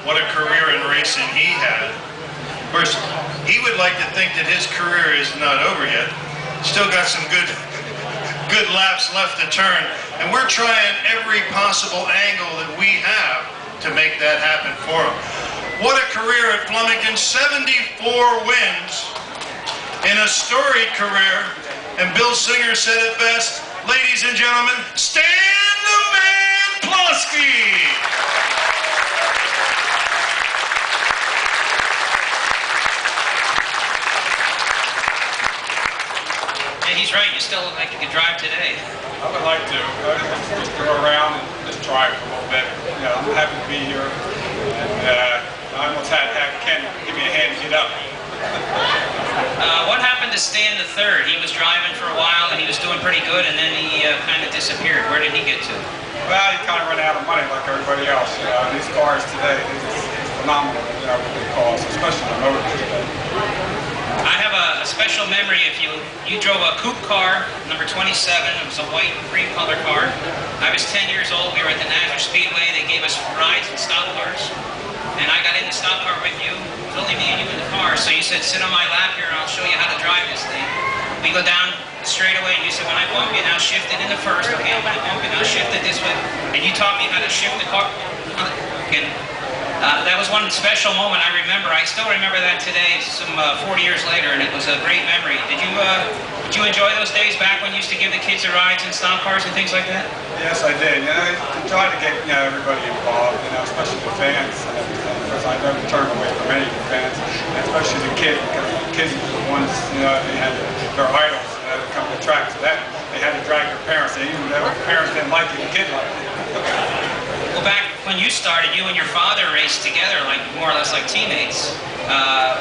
what a career in racing he had. Of course, he would like to think that his career is not over yet. Still got some good laps left to turn, and we're trying every possible angle that we have to make that happen for him. What a career at Flemington, 74 wins in a storied career, and Bill Singer said it best, ladies and gentlemen, Stan the Man Ploski! He's right, you still look like you could drive today. I would like to. Just go around and just drive for a little bit. You know, I'm happy to be here. And I almost had Ken give me a hand to get up. What happened to Stan the Third? He was driving for a while and he was doing pretty good, and then he kind of disappeared. Where did he get to? Well, he kind of ran out of money like everybody else. You know, these cars today, it's phenomenal, you know, what they cost, especially the motors today. I have a special memory. If you drove a coupe car, number 27. It was a white and cream color car. I was 10 years old. We were at the Nazareth Speedway. They gave us rides in stock cars, and I got in the stock car with you. It was only me and you in the car. So you said, sit on my lap here, and I'll show you how to drive this thing. We go down straight away, and you said, when I bump you, now shift it in the first. Okay, I'm going to bump you, now shift it this way. And you taught me how to shift the car. That was one special moment I remember. I still remember that today, some 40 years later, and it was a great memory. Did you enjoy those days back when you used to give the kids the rides in stock cars and things like that? Yes, I did. You know, I tried to get everybody involved, you know, especially the fans and everything, because I never turned away from any of the fans, and especially the kids, because the kids were the ones, you know, they had their idols, you know, to come to the track. So that they had to drag their parents. They even though the parents didn't like it, the kid liked it. Well, back when you started, you and your father raced together, like more or less like teammates.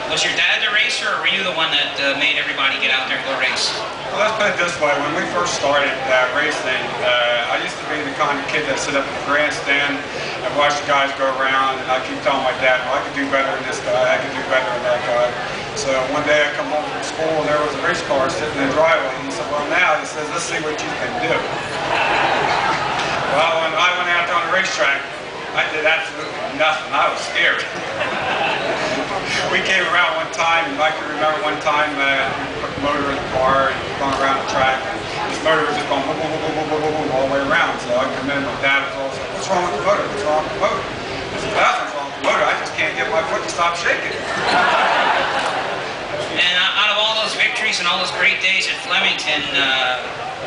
Was your dad the racer, or were you the one that made everybody get out there and go race? Well, let's put it this way. When we first started racing, I used to be the kind of kid that sit up in the grandstand and watch the guys go around, and I keep telling my dad, well, I could do better than this guy, I could do better than that guy. So one day I come home from school, and there was a race car sitting in the driveway, and he said, well, now, he says, let's see what you can do. Well, when I went out there on the racetrack, I did absolutely nothing. I was scared. We came around one time, and I can remember one time we put the motor in the car and going around the track. And this motor was just going boom, boom, boom, boom, boom, boom, boom, all the way around. So I can remember my dad was always like, what's wrong with the motor? What's wrong with the motor? I said, nothing's wrong with the motor. I just can't get my foot to stop shaking. And out of all those victories and all those great days at Flemington,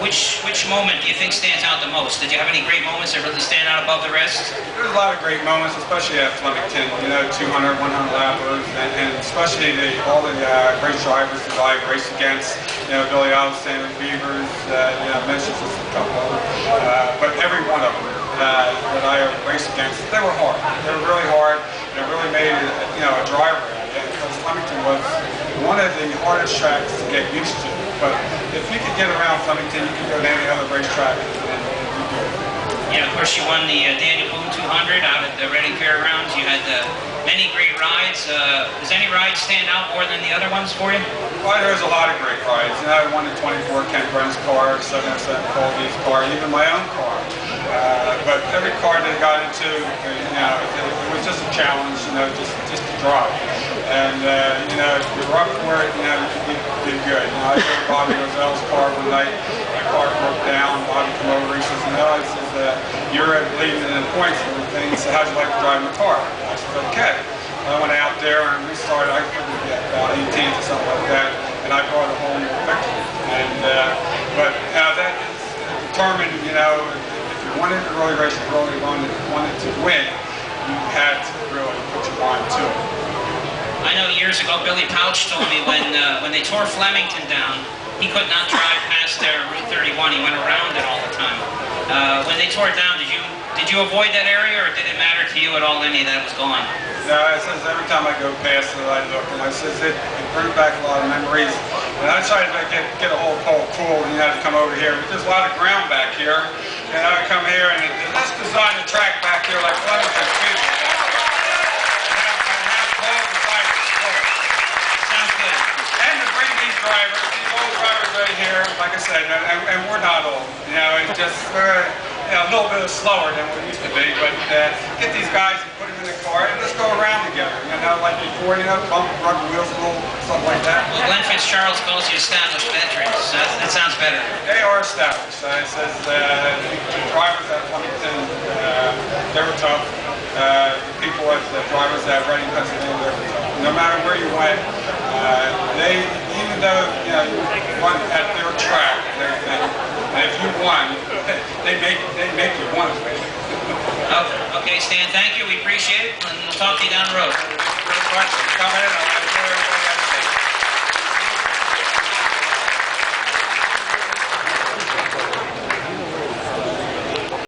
which moment do you think stands out the most? Did you have any great moments that really stand out above the rest? There's a lot of great moments, especially at Flemington, you know, 200, 100 lappers, and especially all the great drivers that I raced against, you know, Billy Allison, Beavers, you know, mentions just a couple of them, but every one of them that I raced against, they were hard. They were really hard, and it really made, you know, a driver. Because Flemington was one of the hardest tracks to get used to. But if you could get around Flemington, you could go to any other racetrack and you do it. Yeah, of course you won the Daniel Boone 200 out at the Reading Fairgrounds. You had many great rides. Does any ride stand out more than the other ones for you? Well, there's a lot of great rides. You know, I won the 24 Ken Brenn's car, 707 Colby's car, even my own car. But every car that I got into, you know, it was just a challenge, you know, just to drive. And, you know, if you're up for it, you know, you did good. You know, I drove Bobby Rozelle's car one night. My car broke down. Bobby came over. He says, no, he says, you're leading in the points and everything. He said, how'd you like to drive my car? I said, okay. I went out there and we started, I think we got about 18th or something like that, and I brought a home victory. And, but that is determined, you know, if you wanted to really race, you really wanted to win, you had to really put your mind to it. I know years ago Billy Pouch told me when they tore Flemington down, he could not drive past their Route 31. He went around it all the time. When they tore it down, did you avoid that area, or did it matter to you at all any that it was gone? No, it says every time I go past it, I look, and I says it brings back a lot of memories. And I try to get a whole cool, and you have to come over here. There's a lot of ground back here, and I come here, and let's design the track back here like Flemington Speedway. These old drivers right here, like I said, and we're not old, you know, it's just, we're, you know, a little bit slower than we used to be, but get these guys and put them in the car, and let's go around together, you know, like before, you know, bump, rug wheels, little stuff like that. Well, Glenn Fitzgerald calls you established veterans. So that sounds better. They are established. It says the drivers at Flemington, they were tough. People at the drivers at Reading, Pennsylvania, they were tough. No matter where you went, they, even though, you know, you run at their track and everything, and if you won, they make you want to win. Oh, okay, Stan, thank you. We appreciate it, and we'll talk to you down the road. Come in. I enjoy everybody.